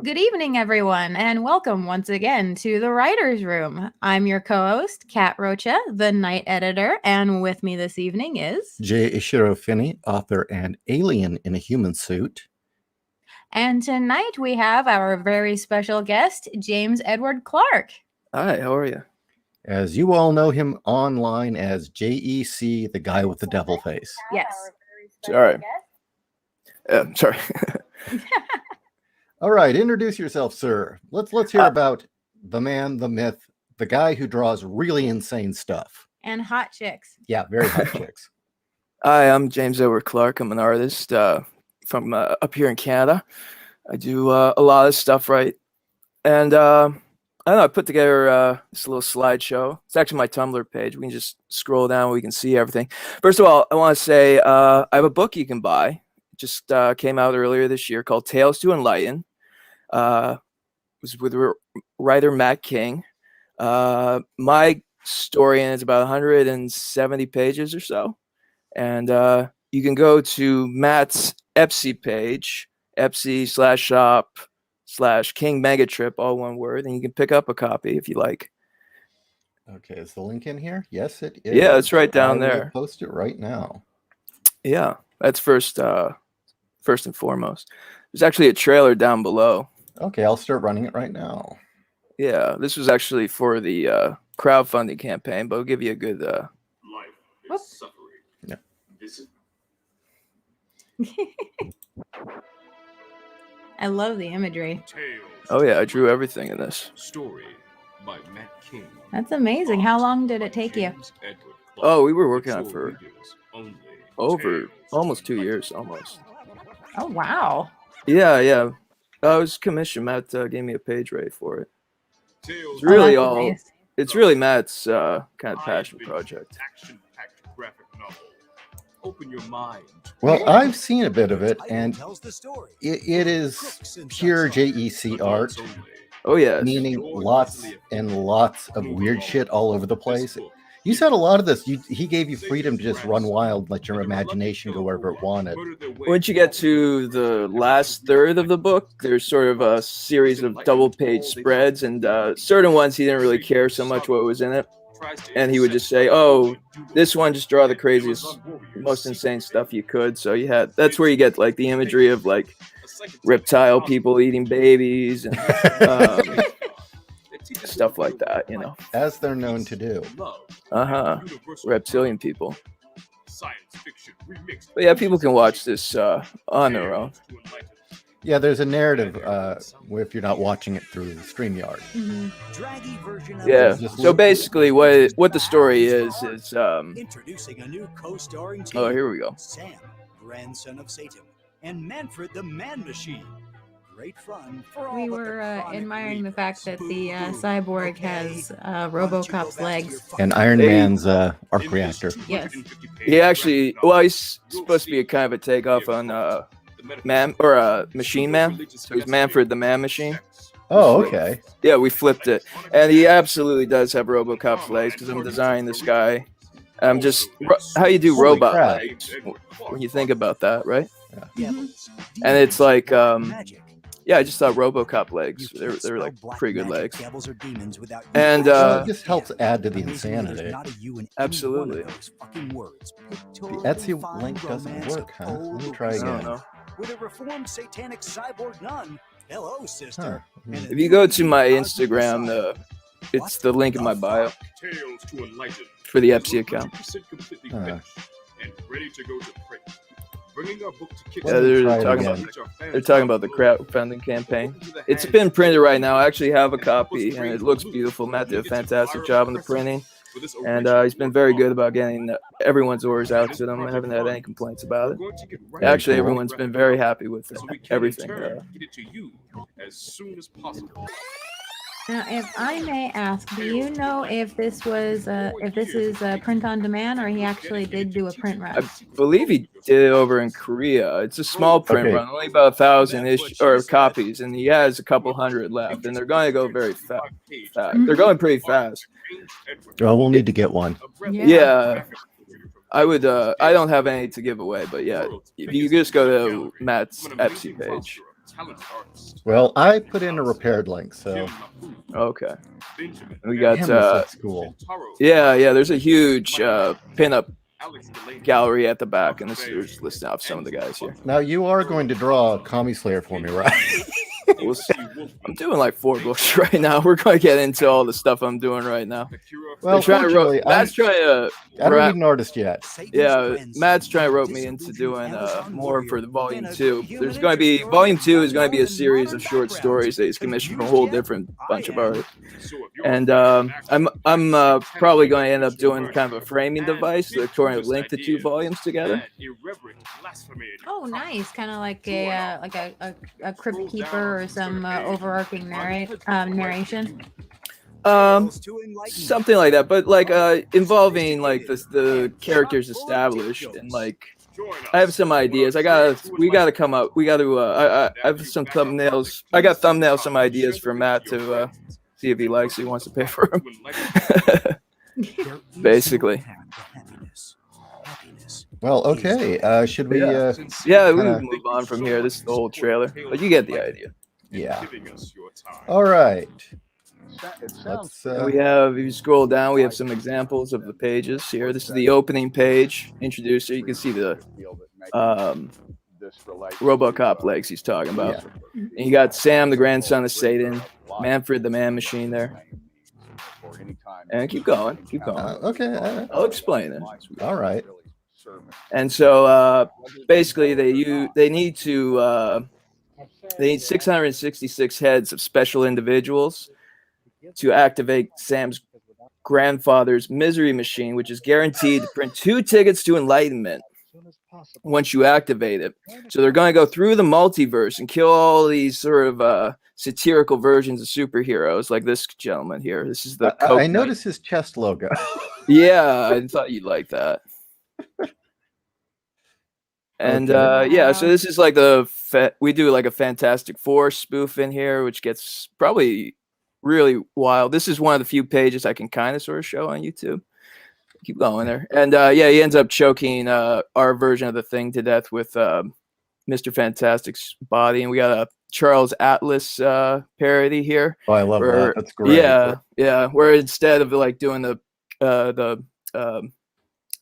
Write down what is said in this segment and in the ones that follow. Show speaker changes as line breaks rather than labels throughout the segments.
Good evening, everyone, and welcome once again to the Writer's Room. I'm your co-host, Kat Rocha, the night editor, and with me this evening is...
J. Ishiro Finney, author and alien in a human suit.
And tonight we have our very special guest, James Edward Clark.
Hi, how are you?
As you all know him online as JEC, the guy with the devil face.
Yes.
Sorry. Sorry.
All right, introduce yourself, sir. Let's hear about the man, the myth, the guy who draws really insane stuff.
And hot chicks.
Yeah, very hot chicks.
Hi, I'm James Edward Clark. I'm an artist from up here in Canada. I do a lot of stuff, right? And I don't know, I put together this little slideshow. It's actually my Tumblr page. We can just scroll down. We can see everything. First of all, I want to say I have a book you can buy. It just came out earlier this year called Tales to Enlighten. It was with writer Matt King. My story in it's about 170 pages or so. And you can go to Matt's Etsy page, Etsy/shop/King Megatrip, all one word, and you can pick up a copy if you like.
Okay, is the link in here? Yes, it is.
Yeah, it's right down there.
Post it right now.
Yeah, that's first and foremost. There's actually a trailer down below.
Okay, I'll start running it right now.
Yeah, this was actually for the crowdfunding campaign, but it'll give you a good...
Life is suffering.
Yeah.
I love the imagery.
Oh yeah, I drew everything in this.
Story by Matt King.
That's amazing. How long did it take you?
Oh, we were working on it for over almost 2 years, almost.
Oh, wow.
Yeah. I was commissioned. Matt gave me a page rate for it. It's really
nice.
It's really Matt's kind of passion project.
Action-packed graphic novel. Open your mind.
Well, I've seen a bit of it, and it is pure JEC art.
Oh yeah,
Meaning lots and lots of weird shit all over the place. You said a lot of this. He gave you freedom to just run wild, let your imagination go wherever it wanted.
once you get to the last third of the book, there's sort of a series of double-page spreads, and certain ones he didn't really care so much what was in it, and he would just say, "Oh, this one, just draw the craziest, most insane stuff you could." So that's where you get like the imagery of like reptile people eating babies and stuff like that, you know.
As they're known to do.
Reptilian people. But yeah, people can watch this on their own.
Yeah, there's a narrative if you're not watching it through the StreamYard.
Mm-hmm.
Yeah. So basically, what the story is
introducing a new co-starring team.
Oh, here we go.
Sam, grandson of Satan, and Manfred the Man Machine. Great fun for all.
We were admiring the fact that the cyborg has RoboCop's legs.
And Iron Man's arc reactor.
Yes.
He actually, well, he's supposed to be a kind of a takeoff on Machine Man. So he's Manfred the Man Machine.
Oh, okay.
Yeah, we flipped it, and he absolutely does have RoboCop's legs because I'm designing this guy. I'm just how you do
Holy
robot
crap.
legs when you think about that, right?
Yeah.
And it's like yeah, I just thought RoboCop legs. They're like pretty good legs. And
It just helps add to the insanity.
absolutely.
The Etsy link doesn't work, huh? Let me try
I don't
again.
know.
With a reformed satanic cyborg nun. Hello, sister.
If you go to my Instagram, it's the link in my bio
Tales to Enlighten.
for the Etsy account.
100% completely finished and ready to go to print. Bringing our book to kids.
Yeah, they're talking about the crowdfunding campaign. It's been printed right now. I actually have a copy, and it looks beautiful. Matt did a fantastic job on the printing, and he's been very good about getting everyone's orders out to them. I haven't had any complaints about it. Actually, everyone's been very happy with everything.
Get it to you as soon as possible.
Now, if I may ask, do you know if this is a print on demand, or he actually did do a print run?
I believe he did it over in Korea. It's a small print
Okay.
run, only about 1,000 copies, and he has a couple hundred left, and they're going to go very fast. They're going pretty fast.
Well, we'll need to get one.
Yeah. I don't have any to give away, but yeah, if you just go to Matt's Etsy page.
Talent artist.
Well, I put in a repaired link, so
Okay.
Benjamin.
We got
damn, this looks cool.
yeah, there's a huge pinup gallery at the back, and this is just listing off some of the guys here.
Now you are going to draw Commie Slayer for me, right?
We'll see. I'm doing like 4 books right now. We're going to get into all the stuff I'm doing right now.
Well,
Matt's trying to
I don't need an artist yet.
yeah, Matt's trying to rope me into doing more for the volume 2. There's going to be volume 2 is going to be a series of short stories that he's commissioned from a whole different bunch of artists. And I'm probably going to end up doing kind of a framing device that's going to link the 2 volumes together.
Oh, nice. Kind of like a crypt keeper or some overarching narration.
Something like that, but like involving like the characters established, and like I have some ideas. I have some thumbnails. I got some ideas for Matt to see if he likes it. He wants to pay for them. Basically.
Well, okay. Should we?
Yeah, we can move on from here. This is the whole trailer, but you get the idea.
Yeah. All right. Let's,
we have, if you scroll down, we have some examples of the pages here. This is the opening page, introducer. You can see the RoboCop legs he's talking about.
Yeah.
And you got Sam, the grandson of Satan, Manfred, the man machine there. And keep going.
Okay.
I'll explain it.
All right.
And so basically they need 666 heads of special individuals to activate Sam's grandfather's misery machine, which is guaranteed to print 2 tickets to enlightenment once you activate it. So they're going to go through the multiverse and kill all these sort of satirical versions of superheroes, like this gentleman here. This is the
I noticed his chest logo.
Yeah, I thought you'd like that. And yeah, so this is like we do like a Fantastic Four spoof in here, which gets probably really wild. This is one of the few pages I can kind of sort of show on YouTube. Keep going there. And yeah, he ends up choking our version of the Thing to death with Mr. Fantastic's body. And we got a Charles Atlas parody here.
Oh, I love that. That's great.
Yeah. Where instead of like doing the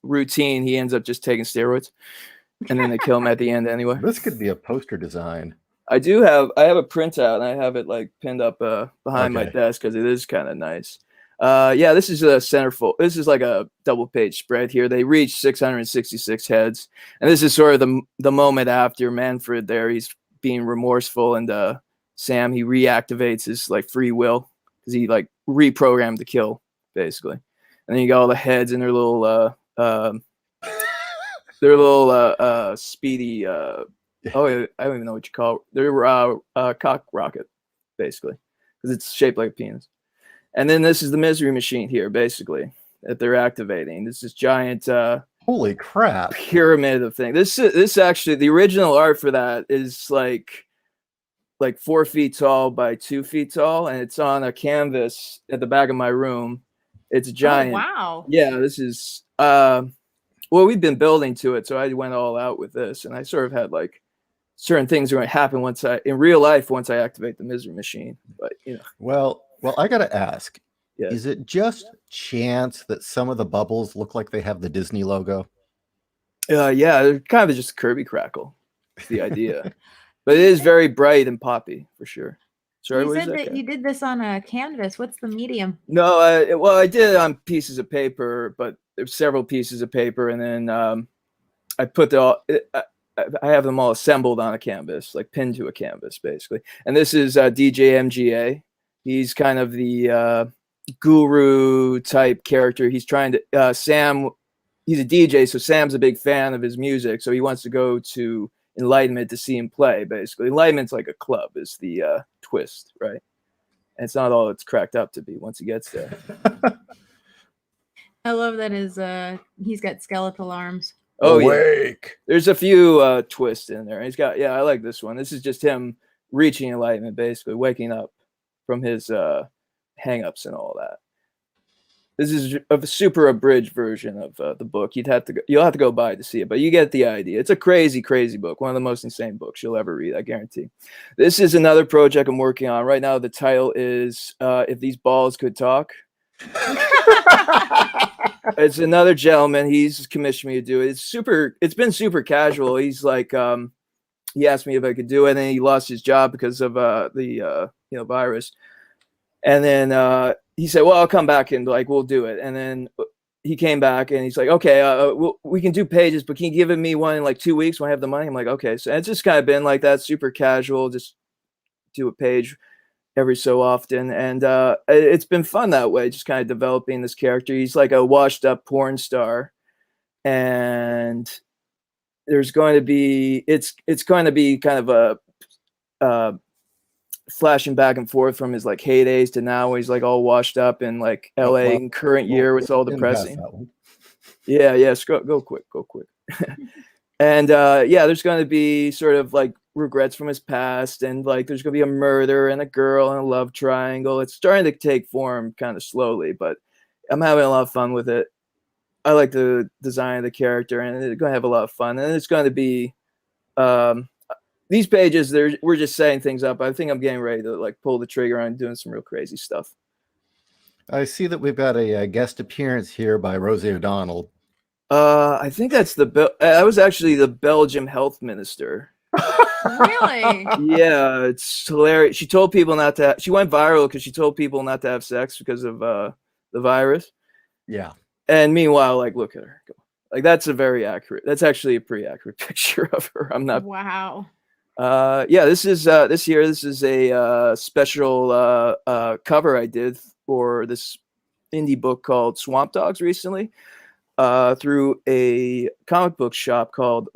routine, he ends up just taking steroids. And then they kill him at the end anyway.
This could be a poster design.
I have a printout, and I have it like pinned up behind my desk because it is kind of nice. Yeah, this is a centerfold. This is like a double page spread here. They reach 666 heads, and this is sort of the moment after Manfred there. He's being remorseful, and Sam, he reactivates his like free will because he like reprogrammed to kill basically. And then you got all the heads in their little speedy I don't even know what you call it. They're cock rocket basically because it's shaped like a penis. And then this is the misery machine here basically that they're activating. This is giant
holy crap
pyramid of things. This actually, the original art for that is like 4 feet tall by 2 feet tall, and it's on a canvas at the back of my room. It's giant.
Oh, wow.
Yeah, this is well, we've been building to it, so I went all out with this, and I sort of had like certain things are going to happen in real life once I activate the misery machine. But you know,
well, I gotta ask:
yeah.
Is it just chance that some of the bubbles look like they have the Disney logo?
Yeah, they're kind of just Kirby Crackle. Is the idea, but it is very bright and poppy for sure. Sorry,
you said that you did this on a canvas. What's the medium?
No, I did it on pieces of paper, but there's several pieces of paper, and then I put I have them all assembled on a canvas, like pinned to a canvas, basically. And this is DJ MGA. He's kind of the guru type character. He's trying to Sam. He's a DJ, so Sam's a big fan of his music, so he wants to go to Enlightenment to see him play. Basically, Enlightenment's like a club, is the twist, right? And it's not all it's cracked up to be once he gets there.
I love that he's got skeletal arms.
Oh, awake. Yeah. There's a few twists in there. He's got, I like this one. This is just him reaching enlightenment, basically waking up from his hang-ups and all that. This is a super abridged version of the book. You'll have to go by to see it, but you get the idea. It's a crazy, crazy book. One of the most insane books you'll ever read, I guarantee. This is another project I'm working on right now. The title is "If These Balls Could Talk." It's another gentleman. He's commissioned me to do it. It's been super casual. He's like, he asked me if I could do it, and then he lost his job because of the virus. And then he said, well, I'll come back and like, we'll do it. And then he came back and he's like, okay, we can do pages, but can you give me one in like 2 weeks when I have the money? I'm like, okay. So it's just kind of been like that, super casual, just do a page every so often. And it's been fun that way, just kind of developing this character. He's like a washed up porn star. And there's going to be, it's going to be kind of a, flashing back and forth from his like heydays to now, where he's like all washed up in like LA in current year, with all depressing. Yeah, go quick. And there's going to be sort of like regrets from his past, and like there's going to be a murder and a girl and a love triangle. It's starting to take form kind of slowly, but I'm having a lot of fun with it. I like the design of the character, and it's going to have a lot of fun. And it's going to be these pages, we're just setting things up. I think I'm getting ready to like pull the trigger on doing some real crazy stuff.
I see that we've got a guest appearance here by Rosie O'Donnell.
I think that's that was actually the Belgium health minister.
Really?
Yeah, it's hilarious. She told people not to. She went viral because she told people not to have sex because of the virus.
Yeah.
And meanwhile, like, look at her. Like, that's that's actually a pretty accurate picture of her. I'm not.
Wow.
This is a special cover I did for this indie book called Swamp Dogs recently, through a comic book shop called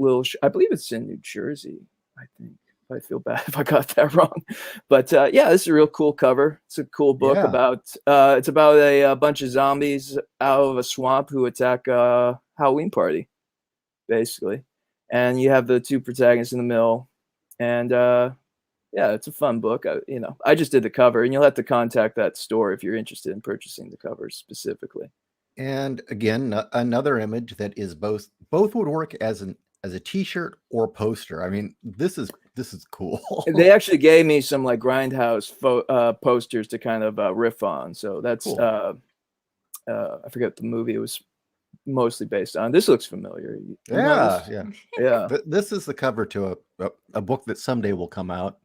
I believe it's in New Jersey, I think. I feel bad if I got that wrong, but this is a real cool cover. It's a cool book about a bunch of zombies out of a swamp who attack a Halloween party, basically, and you have the two protagonists in the middle. And it's a fun book. I just did the cover, and you'll have to contact that store if you're interested in purchasing the covers specifically.
And again, another image that is both would work as a T-shirt or poster. I mean, this is cool.
They actually gave me some like Grindhouse posters to kind of riff on. So that's cool. I forget the movie it was mostly based on. This looks familiar. Yeah.
But this is the cover to a book that someday will come out,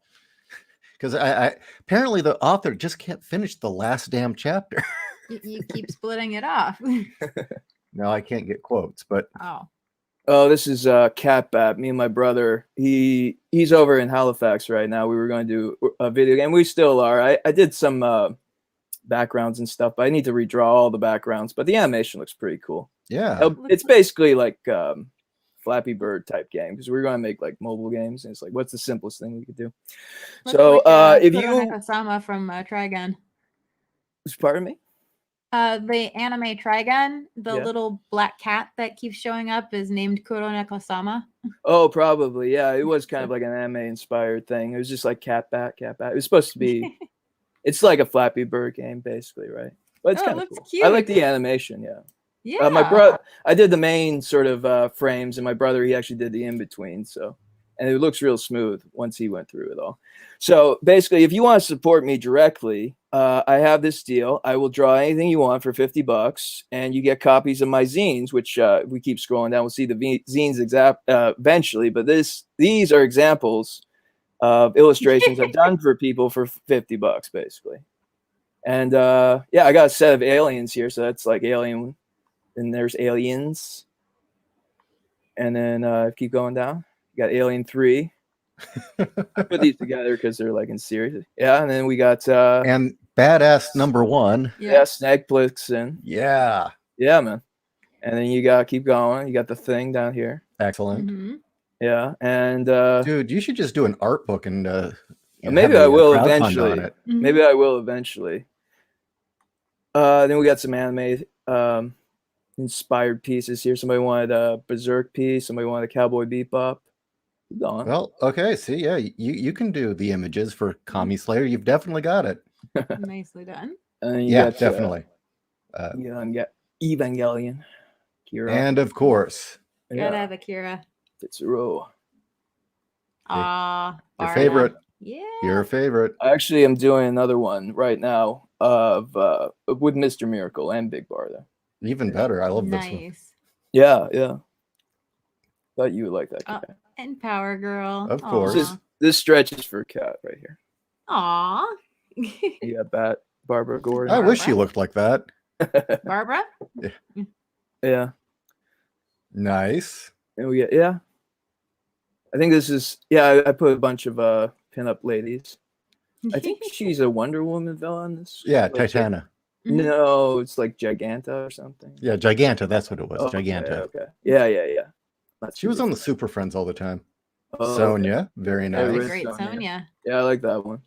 because I apparently the author just can't finish the last damn chapter.
You keep splitting it off.
No, I can't get quotes, but
this is Cat Bat. Me and my brother, he's over in Halifax right now. We were going to do a video game. We still are. I did some backgrounds and stuff, but I need to redraw all the backgrounds, but the animation looks pretty cool.
Yeah,
it's basically like Flappy Bird type game, because we're going to make like mobile games, and it's like, what's the simplest thing we could do? So if you
Osama from Trigun.
Pardon me?
The anime Trigun, the little black cat that keeps showing up is named Kuroneko-sama.
Oh, probably. Yeah, it was kind of like an anime inspired thing. It was just like Cat Bat. It was supposed to be it's like a Flappy Bird game, basically, right? But it's kind of cool. Cute. I like the animation,
Yeah.
My brother, I did the main sort of frames, and my brother, he actually did the in-between. So, and it looks real smooth once he went through it all. So basically, if you want to support me directly, I have this deal. I will draw anything you want for $50, and you get copies of my zines, which we keep scrolling down. We'll see the zines eventually, but these are examples of illustrations I've done for people for $50, basically. And I got a set of aliens here, so that's like Alien. Then there's Aliens, and then keep going down. You got Alien 3. I put these together because they're like in series. Yeah, and then we got
and badass number 1.
Yeah, Snag Plixen.
Yeah,
man. And then you got keep going. You got the Thing down here.
Excellent.
Mm-hmm.
Yeah, and
dude, you should just do an art book and
maybe I will eventually.
Mm-hmm.
Maybe I will eventually. Then we got some anime inspired pieces here. Somebody wanted a Berserk piece. Somebody wanted a Cowboy Bebop. Keep going.
Well, okay. See, yeah, you can do the images for Kami Slayer. You've definitely got it.
Nicely done.
And
yeah, definitely.
Evangelion. Kira.
And of course,
Gotta have Akira.
Tetsuro.
Ah,
your favorite.
Yeah.
Your favorite.
Actually, I'm doing another one right now of with Mr. Miracle and Big Barda.
Even better. I love this one.
Nice.
Yeah. Thought you would like that. Cat.
And Power Girl.
Of course.
This stretches for Cat right here.
Aw.
You got Barbara Gordon.
I wish she looked like that.
Barbara?
Yeah.
Nice.
And we get I think this is I put a bunch of pinup ladies. I think she's a Wonder Woman villain. This
Yeah,
like,
Titana.
No, it's like Giganta or something.
Yeah, Giganta. That's what it was. Giganta.
Okay. Yeah.
She was on the Super Friends all the time.
Oh,
Sonia, very
That's a
nice.
great Sonia.
Yeah, I like that one.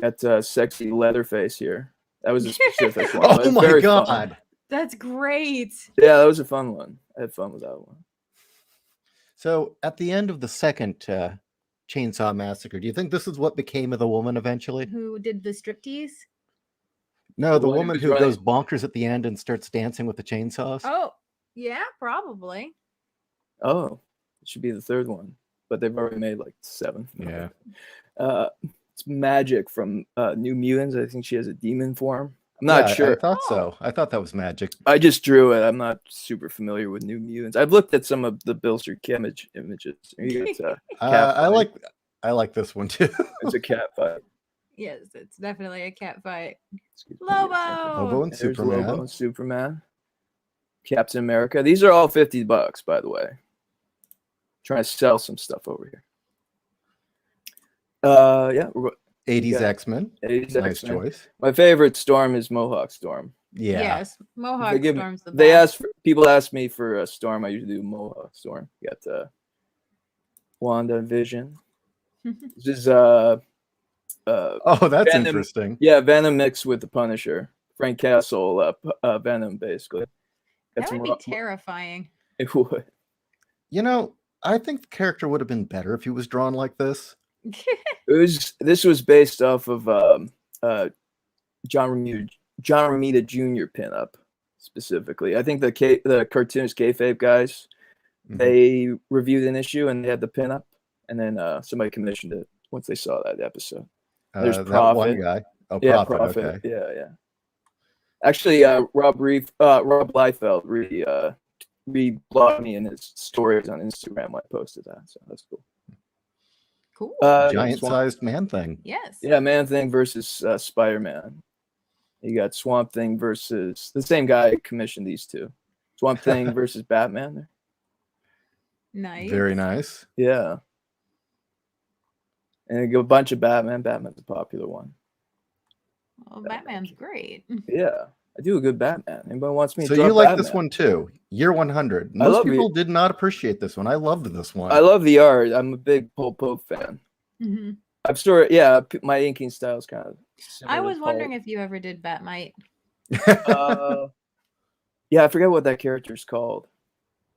Got sexy Leatherface here. That was a specific one.
Oh
It's
my
very
god.
fun.
That's great.
Yeah, that was a fun one. I had fun with that one.
So at the end of the second Chainsaw Massacre, do you think this is what became of the woman eventually?
Who did the striptease?
No, the
one
woman
who's
who
running-
goes bonkers at the end and starts dancing with the chainsaws.
Oh, yeah, probably.
Oh, it should be the third one, but they've already made like 7.
Yeah.
It's Magic from New Mutants. I think she has a demon form. I'm not
Yeah,
sure.
I thought so. I thought that was magic.
I just drew it. I'm not super familiar with New Mutants. I've looked at some of the Bilster images. You get,
I like this one too.
it's a cat fight.
Yes, it's definitely a cat fight.
Lobo
Lobo.
and
There's
Superman.
Lobo and Superman. Captain America. These are all $50, by the way. Trying to sell some stuff over here. Yeah.
80s X-Men.
80s
Nice
X-Men.
choice.
My favorite Storm is Mohawk Storm.
Yeah.
Yes, Mohawk Storm's the best.
They ask for, people ask me for a Storm. I usually do Mohawk Storm. You got Wanda Vision. This is
Oh, that's
Venom.
interesting.
Yeah, Venom mixed with the Punisher. Frank Castle, Venom, basically.
That would be terrifying.
It would.
You know, I think the character would have been better if he was drawn like this.
This was based off of John Romita Jr. pinup specifically. I think the cartoonist kayfabe guys, they reviewed an issue and they had the pinup, and then somebody commissioned it once they saw that episode. There's
that
Prophet.
one guy. Oh,
Yeah,
Prophet. Okay.
Yeah. Actually, Rob Liefeld reblogged me in his stories on Instagram when I posted that, so that's cool.
Cool.
Giant-sized man thing.
Yes.
Yeah, Man Thing versus Spider-Man. You got Swamp Thing versus the same guy commissioned these two. Swamp Thing versus Batman.
Nice.
Very nice.
Yeah. And a bunch of Batman. Batman's a popular one.
Well, Batman's great.
Yeah. I do a good Batman. Anybody wants me to
So
draw
you like
Batman?
this one too? Year 100.
I love
Most people
it.
did not appreciate this one. I loved this one.
I love the art. I'm a big Pol Pot fan.
Mm-hmm.
I've sort of, yeah, my inking style is kind of
I was wondering if you ever did Batmite.
Yeah, I forget what that character's called.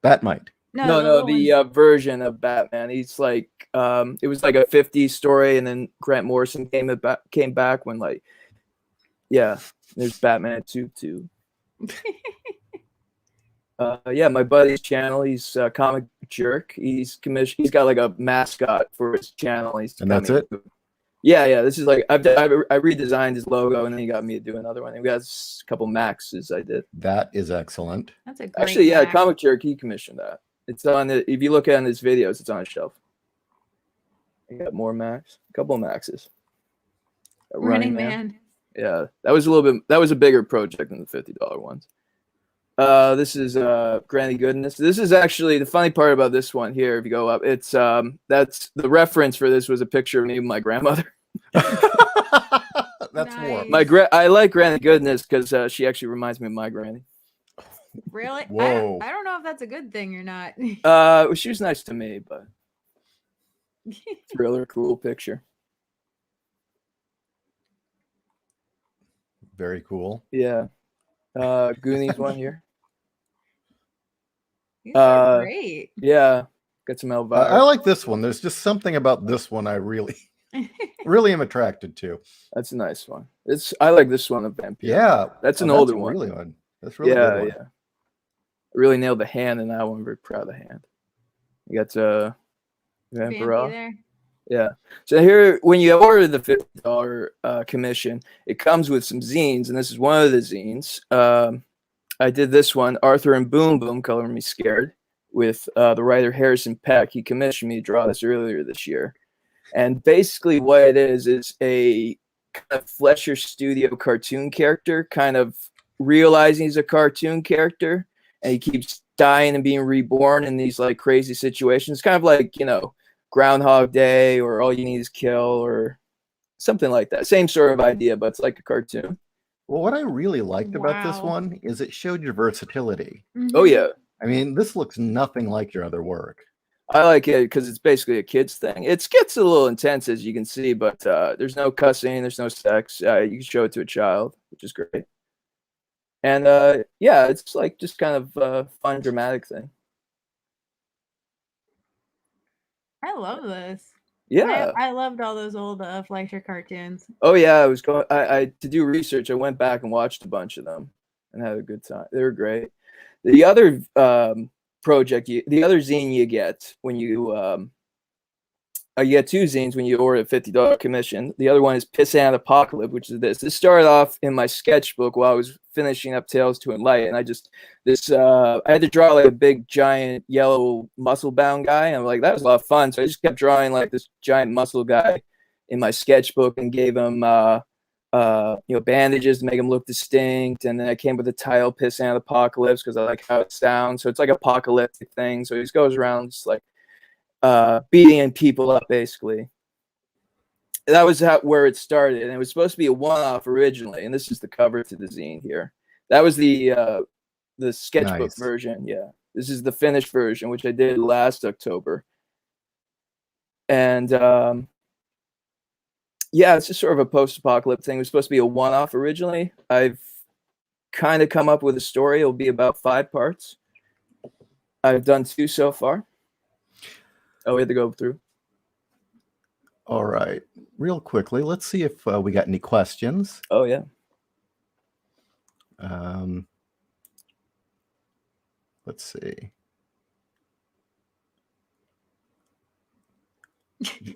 Batmite.
No, the version of Batman. He's like, it was like a 50s story, and then Grant Morrison came back when, like, yeah, there's Batman at 2-2. Yeah, my buddy's channel. He's Comic Jerk. He's got like a mascot for his channel.
And that's it?
Yeah. This is like I redesigned his logo, and then he got me to do another one. And we got a couple Maxes I did.
That is excellent.
That's a great
Actually, yeah,
Mac.
Comic Jerk, he commissioned that. It's on the, if you look at his videos, it's on his shelf. I got more Max, a couple of Maxes.
Running Man.
Yeah, that was a bigger project than the $50 ones. This is Granny Goodness. This is actually the funny part about this one here. If you go up, it's that's the reference for this was a picture of me and my grandmother.
That's
Nice.
more.
I like Granny Goodness because she actually reminds me of my granny.
Really?
Whoa.
I don't know if that's a good thing or not.
She was nice to me, but thriller, cool picture.
Very cool.
Yeah. Goonies one here.
These are great.
Yeah. Got some Elvira.
I like this one. There's just something about this one I really am attracted to.
That's a nice one. I like this one of Vampire.
Yeah.
That's an
Oh,
older
a
one.
Really one. That's a really good one.
Yeah. I really nailed the hand in that one. I'm very proud of the hand. You got
Vampy there.
Yeah. So here, when you order the $50 commission, it comes with some zines, and this is one of the zines. I did this one, Arthur and Boom Boom, Color Me Scared, with the writer Harrison Peck. He commissioned me to draw this earlier this year. And basically what it is a kind of Fleischer Studio cartoon character, kind of realizing he's a cartoon character, and he keeps dying and being reborn in these like crazy situations, kind of like, you know, Groundhog Day or All You Need Is Kill or something like that. Same sort of idea, but it's like a cartoon.
Well, what I really liked about this one is it showed your versatility.
Oh, yeah.
I mean, this looks nothing like your other work.
I like it because it's basically a kid's thing. It gets a little intense, as you can see, but there's no cussing, there's no sex. You can show it to a child, which is great. And yeah, it's like just kind of a fun, dramatic thing.
I love this.
Yeah,
I loved all those old Fleischer cartoons.
Oh yeah, I was going. I to do research. I went back and watched a bunch of them, and had a good time. They were great. The other the other zine you get when you get two zines when you order a $50 commission. The other one is Pissant Apocalypse, which is this. This started off in my sketchbook while I was finishing up Tales to Enlighten. I had to draw like a big giant yellow muscle bound guy, and I'm like, that was a lot of fun. So I just kept drawing like this giant muscle guy in my sketchbook and gave him bandages to make him look distinct. And then I came with the title Pissant Apocalypse because I like how it sounds. So it's like apocalyptic thing. So he just goes around just like beating people up, basically. That was where it started, and it was supposed to be a one-off originally. And this is the cover to the zine here. That was the sketchbook version. Yeah, this is the finished version, which I did last October. And yeah, it's just sort of a post-apocalypse thing. It was supposed to be a one-off originally. I've kind of come up with a story. It'll be about 5 parts. I've done 2 so far. Oh, we had to go through.
All right. Real quickly, let's see if we got any questions.
Oh, yeah.
Let's see.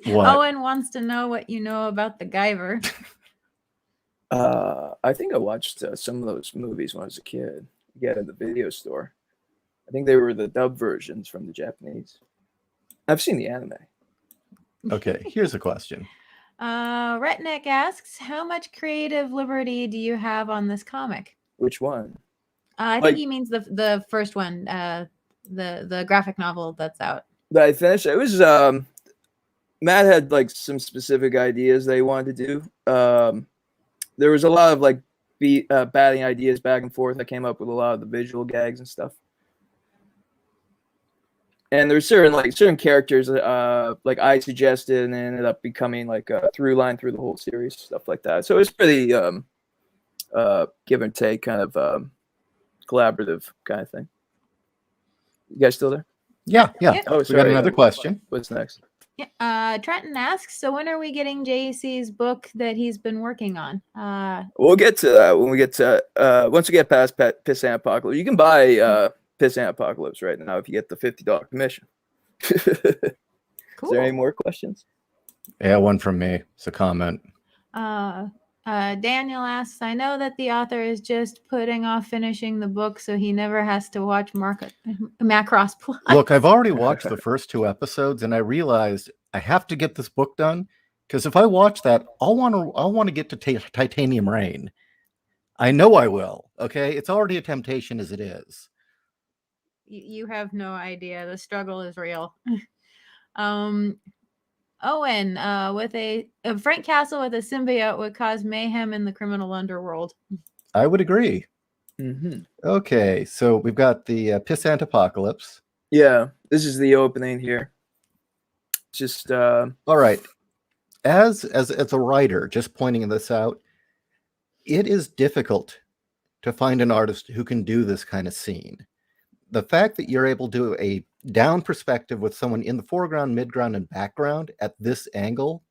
What?
Owen wants to know what you know about the Guyver.
I think I watched some of those movies when I was a kid. Yeah, at the video store. I think they were the dub versions from the Japanese. I've seen the anime.
Okay, here's a question.
Retnick asks, how much creative liberty do you have on this comic?
Which one?
I think he means the first one, the graphic novel that's out.
That I finished. It was Matt had like some specific ideas they wanted to do. There was a lot of like batting ideas back and forth. I came up with a lot of the visual gags and stuff. And there's certain characters like I suggested, and they ended up becoming like a through line through the whole series, stuff like that. So it's pretty give and take, kind of collaborative kind of thing. You guys still there?
Yeah.
Oh,
we got another question.
What's next?
Yeah. Trenton asks, so when are we getting JC's book that he's been working on?
We'll get to that when we get to once we get past Pissant Apocalypse. You can buy Pissant Apocalypse right now if you get the $50 commission.
Cool.
Is there any more questions?
Yeah, one from me. It's a comment.
Daniel asks, I know that the author is just putting off finishing the book so he never has to watch Macross Plus.
Look, I've already watched the first 2 episodes, and I realized I have to get this book done, because if I watch that, I'll want to get to Titanium Rain. I know I will. Okay, it's already a temptation as it is.
You have no idea. The struggle is real. Owen, with a Frank Castle with a symbiote would cause mayhem in the criminal underworld.
I would agree.
Mm-hmm.
Okay, so we've got the Pissant Apocalypse.
Yeah, this is the opening here. Just
all right. As a writer, just pointing this out, it is difficult to find an artist who can do this kind of scene. The fact that you're able to do a down perspective with someone in the foreground, midground, and background at this angle,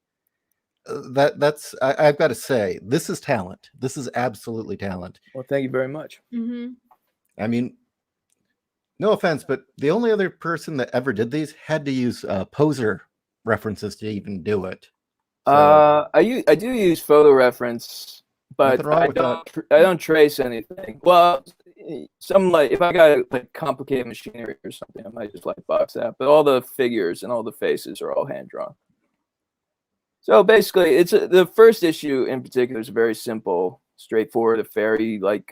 I've got to say, this is talent. This is absolutely talent.
Well, thank you very much.
Mm-hmm.
I mean, no offense, but the only other person that ever did these had to use poser references to even do it. So,
I do use photo reference, but
nothing wrong with
I don't trace anything. Well, some like if I got like complicated machinery or something, I might just like box that. But all the figures and all the faces are all hand drawn. So basically, it's the first issue in particular is very simple, straightforward. A fairy like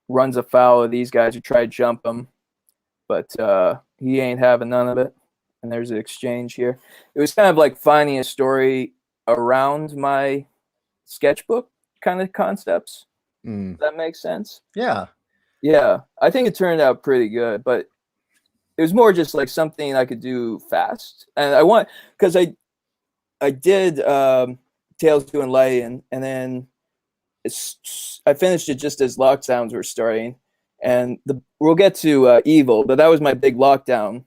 runs afoul of these guys who try to jump him, but he ain't having none of it. And there's an exchange here. It was kind of like finding a story around my sketchbook kind of concepts. Does that make sense?
yeah.
Yeah, I think it turned out pretty good, but it was more just like something I could do fast. And I want, because I did Tales to Enlighten, and then I finished it just as lockdowns were starting. And we'll get to Evil, but that was my big lockdown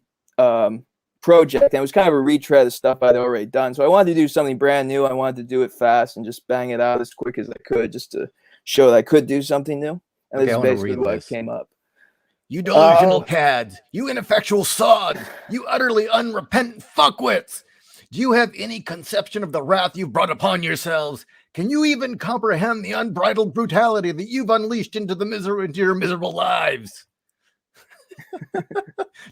project. And it was kind of a retread of stuff I'd already done. So I wanted to do something brand new. I wanted to do it fast and just bang it out as quick as I could, just to show that I could do something new. And
Okay,
this
I
is
wanna
basically
read
what
this.
came up.
You delusional cads, you ineffectual sods, you utterly unrepentant fuckwits. Do you have any conception of the wrath you've brought upon yourselves? Can you even comprehend the unbridled brutality that you've unleashed into your miserable lives? Do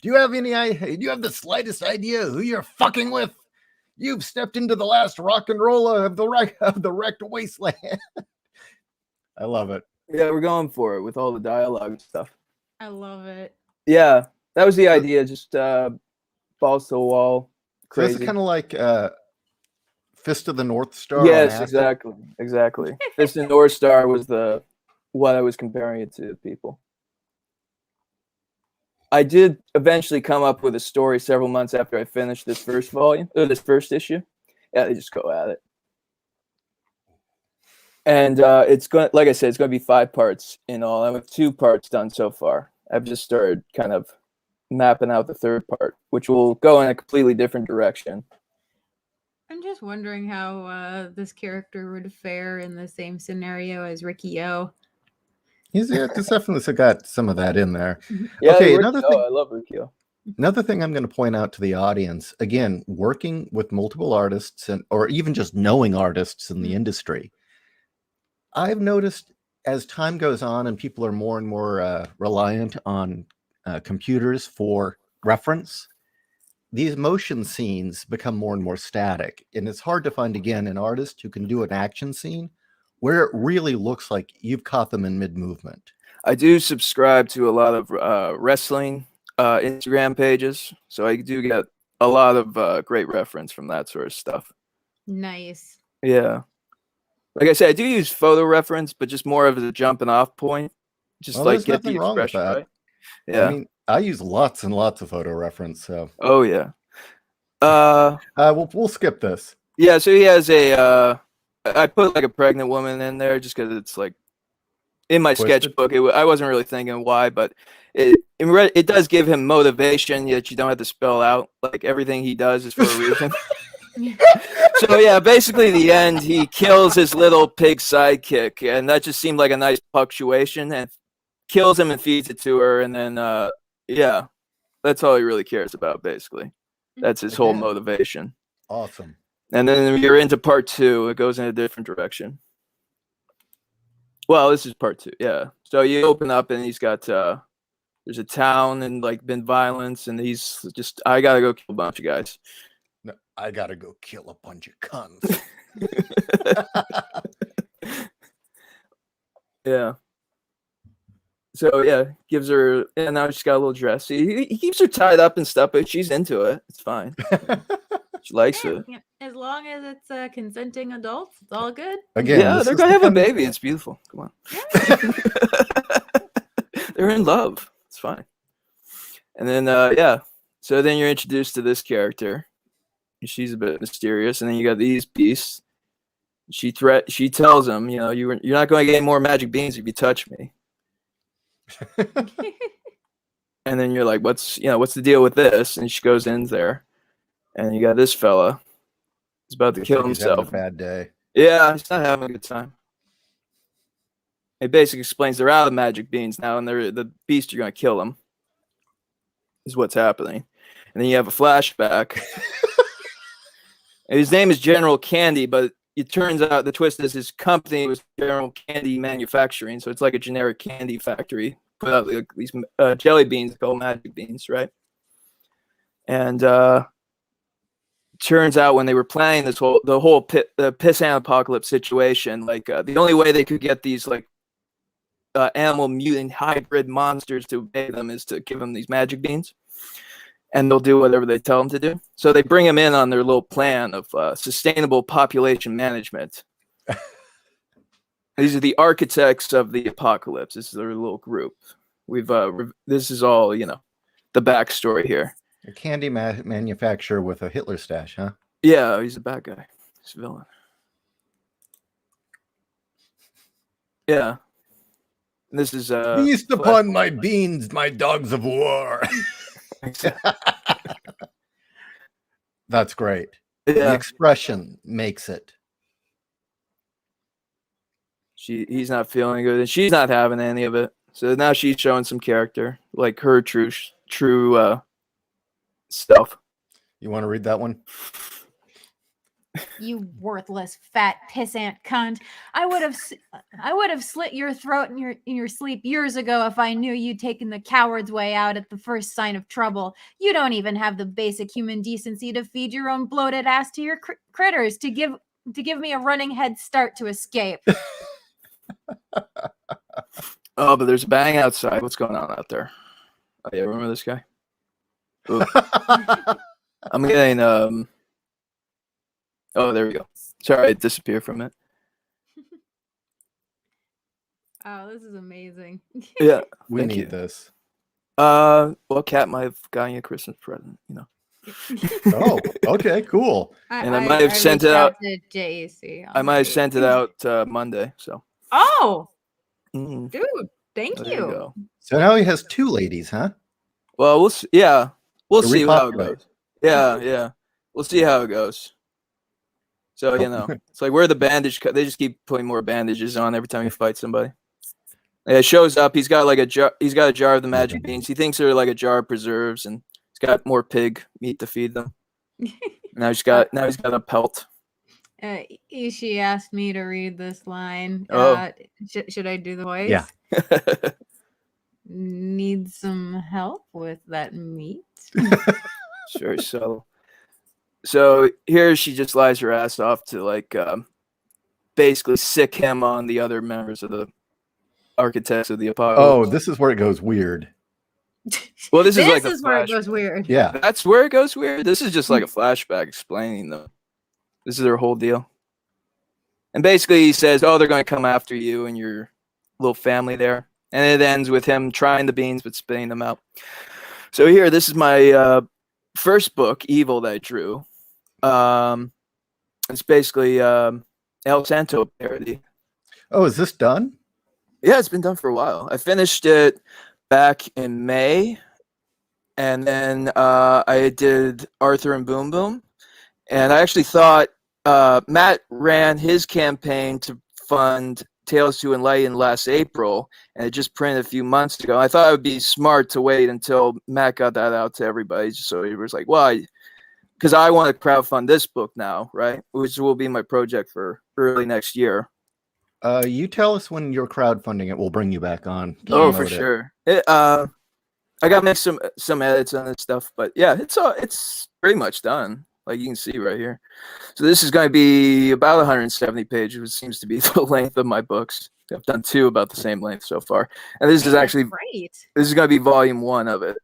you have the slightest idea who you're fucking with? You've stepped into the last rock and roll of the wrecked wasteland. I love it.
Yeah, we're going for it with all the dialogue and stuff.
I love it.
Yeah, that was the idea. Just balls to the wall.
So this
Crazy.
is kind of like Fist of the North Star.
Yes,
on acid.
exactly. Fist and North Star was what I was comparing it to, people. I did eventually come up with a story several months after I finished this first volume, or this first issue. Yeah, they just go at it. And it's going, like I said, it's going to be 5 parts in all. I have 2 parts done so far. I've just started kind of mapping out the 3rd part, which will go in a completely different direction.
I'm just wondering how this character would fare in the same scenario as Ricky O.
He's definitely got some of that in there.
Yeah,
Okay, another thing.
I love Rikyo.
Another thing I'm going to point out to the audience, again, working with multiple artists or even just knowing artists in the industry, I've noticed as time goes on and people are more and more reliant on computers for reference, these motion scenes become more and more static. And it's hard to find, again, an artist who can do an action scene where it really looks like you've caught them in mid-movement.
I do subscribe to a lot of wrestling Instagram pages, so I do get a lot of great reference from that sort of stuff.
Nice.
Yeah. Like I said, I do use photo reference, but just more of as a jumping off point. Just
Well,
like
there's
get the
nothing wrong with
expression
that.
right. Yeah.
I mean, I use lots and lots of photo reference, so.
Oh yeah.
We'll skip this.
Yeah, so he has I put like a pregnant woman in there just because it's like in my
Twisted.
sketchbook. I wasn't really thinking why, but it does give him motivation that you don't have to spell out. Like everything he does is for a reason. So yeah, basically the end, he kills his little pig sidekick, and that just seemed like a nice punctuation, and kills him and feeds it to her, and then yeah, that's all he really cares about. Basically, that's his whole motivation.
Awesome.
And then you're into part 2. It goes in a different direction. Well, this is part 2. Yeah. So you open up and he's got there's a town and like been violence, and he's just, I gotta go kill a bunch of guys.
No, I gotta go kill a bunch of cunts.
Yeah. So yeah, gives her, and now she's got a little dress. He keeps her tied up and stuff, but she's into it. It's fine. She likes it.
Yeah, as long as it's consenting adults, it's all good.
Again,
Yeah,
this
they're
is
gonna have a
becoming-
baby. It's beautiful. Come on. They're in love. It's fine. And then yeah, so then you're introduced to this character. She's a bit mysterious, and then you got these beasts. She tells him, you know, you're not going to get any more magic beans if you touch me. And then you're like, what's the deal with this? And she goes in there, and you got this fella, He's about to
Looks
kill
like he's having
himself.
a bad day.
Yeah, he's not having a good time. It basically explains they're out of magic beans now, and the beast are going to kill them. Is what's happening. And then you have a flashback. And his name is General Candy, but it turns out the twist is his company was General Candy Manufacturing, so it's like a generic candy factory. Put out like these jelly beans called magic beans, right? And turns out when they were planning the whole Pissant Apocalypse situation, like the only way they could get these like animal mutant hybrid monsters to obey them is to give them these magic beans, and they'll do whatever they tell them to do. So they bring them in on their little plan of sustainable population management. These are the architects of the apocalypse. This is their little group. We've this is all, you know, the backstory here.
A candy manufacturer with a Hitler stash, huh?
Yeah, he's a bad guy. He's a villain. Yeah. And this is
Feast upon my beans, my dogs of war. That's great. The
yeah.
expression makes it.
He's not feeling good, and she's not having any of it. So now she's showing some character, like her true self.
You want to read that one?
You worthless fat pissant cunt! I would have slit your throat in your sleep years ago if I knew you'd taken the coward's way out at the first sign of trouble. You don't even have the basic human decency to feed your own bloated ass to your critters to give me a running head start to escape.
Oh, but there's a bang outside. What's going on out there? Oh yeah, remember this guy? I'm getting oh, there we go. Sorry, it disappeared from it.
Oh, this is amazing.
Yeah,
We
thank
need
you.
this.
Well, Kat might have gotten you a Christmas present, you know.
Oh, okay, cool.
And I might have sent it
reached
out
to JAC.
I might have sent it out Monday. So.
Oh,
Mm,
dude, thank
there you
you.
go.
So now he has two ladies, huh?
Well, we'll see. Yeah, we'll
To
see how it
repopulate.
goes. Yeah, yeah, we'll see how it goes. So you know, it's like where the bandage. They just keep putting more bandages on every time you fight somebody. Yeah, it shows up. He's got like a jar. He's got a jar of the magic beans. He thinks they're like a jar of preserves, and he's got more pig meat to feed them. Now he's got a pelt.
Ishi asked me to read this line.
Oh.
Should I do the voice?
Yeah.
Need some help with that meat?
Sure. So here she just lies her ass off to like basically sick him on the other members of the architects of the apocalypse.
Oh, this is where it goes weird.
Well, this is like
this is
a
where it
flash.
goes weird.
Yeah.
That's where it goes weird. This is just like a flashback explaining them. This is their whole deal. And basically he says, oh, they're going to come after you and your little family there. And it ends with him trying the beans but spitting them out. So here, this is my first book, Evil, that I drew. It's basically El Santo parody.
Oh, is this done?
Yeah, it's been done for a while. I finished it back in May. And then I did Arthur and Boom Boom. And I actually thought Matt ran his campaign to fund Tales to Enlighten last April, and it just printed a few months ago. I thought it would be smart to wait until Matt got that out to everybody, so he was like, well, because I want to crowdfund this book now, right? Which will be my project for early next year.
You tell us when you're crowdfunding it. We'll bring you back on. to
Oh, for
promote it.
sure. I got to make some edits on this stuff, but yeah, it's pretty much done. Like you can see right here. So this is going to be about 170 pages, which seems to be the length of my books. I've done two about the same length so far. And this is actually
great.
This is going to be volume 1 of it.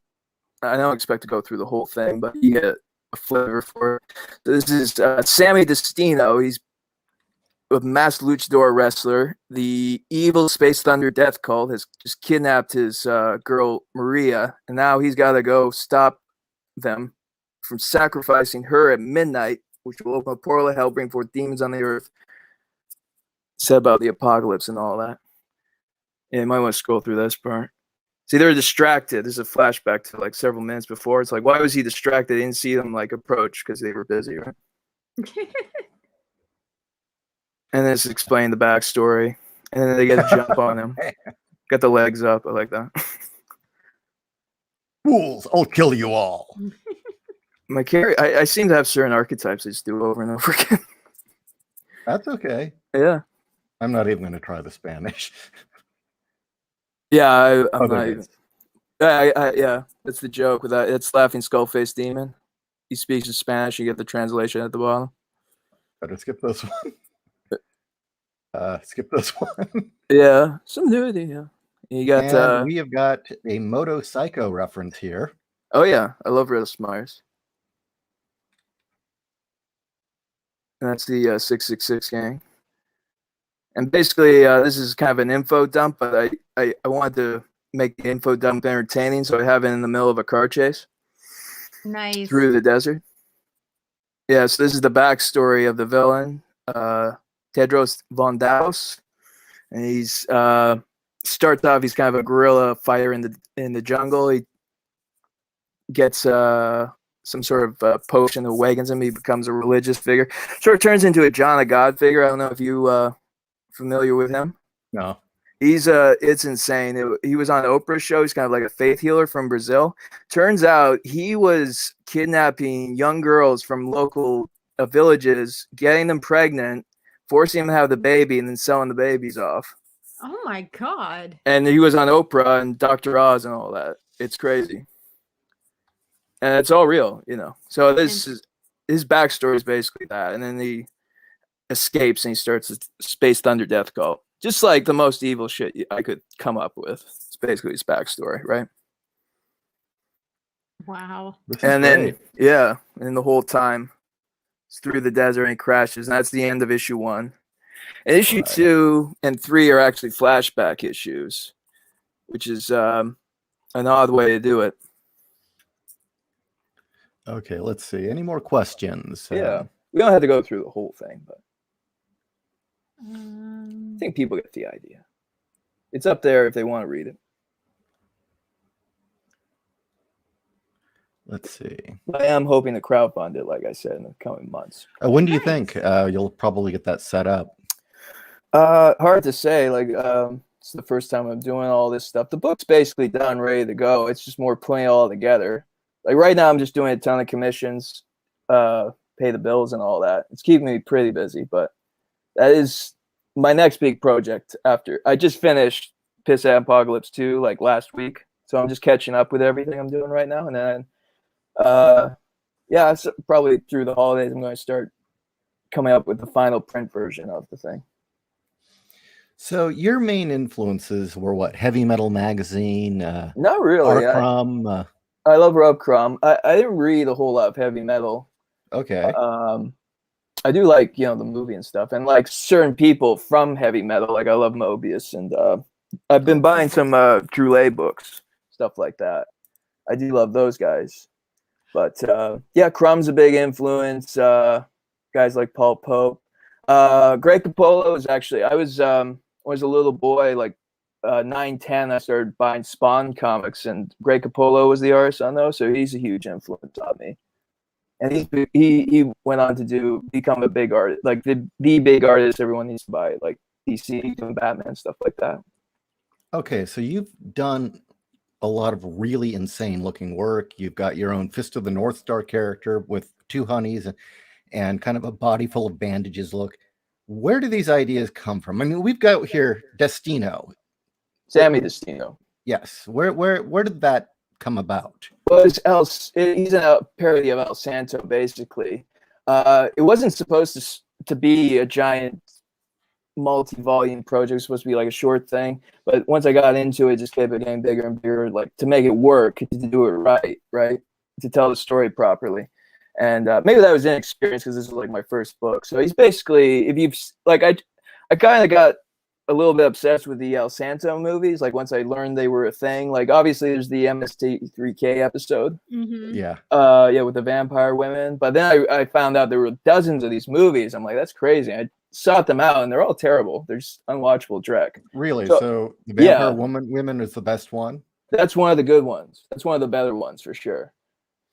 I don't expect to go through the whole thing, but you get a flavor for it. So this is Sammy Destino. He's a masked luchador wrestler. The evil Space Thunder Death Cult has just kidnapped his girl Maria, and now he's got to go stop them from sacrificing her at midnight, which will open a portal of hell, bring forth demons on the earth. Said about the apocalypse and all that. Yeah, you might want to scroll through this part. See, they're distracted. There's a flashback to like several minutes before. It's like, why was he distracted? They didn't see them like approach because they were busy, right? And then it's explain the backstory. And then they get a jump on him. Got the legs up. I like that.
Fools! I'll kill you all.
My character, I seem to have certain archetypes I just do over and over again.
That's okay.
Yeah.
I'm not even going to try the Spanish.
Yeah, I'm
There
not
it
even.
is.
Yeah, that's the joke with that. It's Laughing Skull Face Demon. He speaks in Spanish. You get the translation at the bottom.
Better skip this one. Skip this one.
Yeah, some nudity. Yeah, you got.
And we have got a Moto Psycho reference here.
Oh yeah, I love Riddle Myers. And that's the 666 gang. And basically, this is kind of an info dump, but I wanted to make the info dump entertaining, so I have it in the middle of a car chase
Nice.
through the desert. Yeah, so this is the backstory of the villain, Tedros Von Daus, and he's starts off. He's kind of a guerrilla fighter in the jungle. He gets some sort of potion that awakens him. He becomes a religious figure. Sort of turns into a John of God figure. I don't know if you familiar with him.
No.
He's it's insane. He was on Oprah's show. He's kind of like a faith healer from Brazil. Turns out he was kidnapping young girls from local villages, getting them pregnant, forcing them to have the baby, and then selling the babies off.
Oh my god.
And he was on Oprah and Dr. Oz and all that. It's crazy. And it's all real, you know. So this is his backstory is basically that. And then he escapes and he starts a Space Thunder Death Cult. Just like the most evil shit I could come up with. It's basically his backstory, right?
Wow.
And then, yeah, and the whole time it's through the desert and he crashes. And that's the end of issue 1. And issue 2 and 3 are actually flashback issues, which is an odd way to do it.
Okay, let's see. Any more questions?
Yeah. We don't have to go through the whole thing, but I think people get the idea. It's up there if they want to read it.
Let's see.
I am hoping to crowdfund it, like I said, in the coming months.
When do you think you'll probably get that set up?
Hard to say. Like, it's the first time I'm doing all this stuff. The book's basically done, ready to go. It's just more putting it all together. Like right now, I'm just doing a ton of commissions, pay the bills and all that. It's keeping me pretty busy, but that is my next big project. After I just finished Pissant Apocalypse 2 like last week, so I'm just catching up with everything I'm doing right now. And then, yeah, so probably through the holidays, I'm going to start coming up with the final print version of the thing.
So your main influences were what? Heavy Metal Magazine?
Not really.
Crumb?
I love Rob Crumb. I didn't read a whole lot of heavy metal.
Okay.
I do like, you know, the movie and stuff, and like certain people from heavy metal. Like I love Mobius, and I've been buying some Droulet books, stuff like that. I do love those guys. But yeah, Crumb's a big influence. Guys like Paul Pope. Greg Capullo is actually, I was a little boy, like 9, 10, I started buying Spawn comics, and Greg Capullo was the artist on those, so he's a huge influence on me. And he went on to become a big artist, like the big artist everyone needs to buy, like DC and Batman, stuff like that.
Okay, so you've done a lot of really insane looking work. You've got your own Fist of the North Star character with 2 honeys and kind of a body full of bandages look. Where do these ideas come from? I mean, we've got here Destino.
Sammy Destino.
Yes. Where did that come about?
Well, he's a parody of El Santo, basically. It wasn't supposed to be a giant multi-volume project. It was supposed to be like a short thing. But once I got into it, just kept getting bigger and bigger, like to make it work, to do it right? To tell the story properly. And maybe that was inexperience because this was like my first book. So he's basically, if you've, like, I kind of got a little bit obsessed with the El Santo movies. Like once I learned they were a thing, like obviously there's the MST3K episode.
Mm-hmm.
Yeah.
Yeah, with the vampire women. But then I found out there were dozens of these movies. I'm like, that's crazy. I sought them out and they're all terrible. They're just unwatchable dreck.
Really? So the vampire women is the best one?
That's one of the good ones. That's one of the better ones for sure.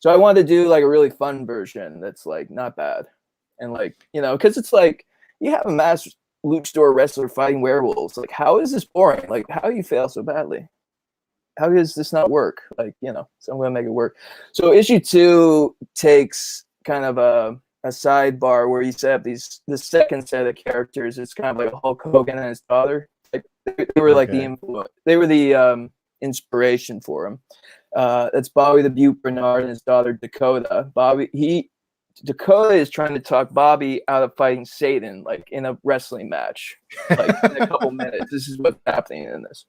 So I wanted to do like a really fun version that's like not bad. And like, you know, because it's like you have a mass luchador wrestler fighting werewolves. Like, how is this boring? Like, how do you fail so badly? How does this not work? Like, you know, so I'm gonna make it work. So issue 2 takes kind of a sidebar where you set up the second set of characters. It's kind of like Hulk Hogan and his daughter. Like they were like the influence. They were the inspiration for him. That's Bobby the Beaut Bernard and his daughter Dakota. Dakota is trying to talk Bobby out of fighting Satan, like in a wrestling match, like in a couple minutes. This is what's happening in this.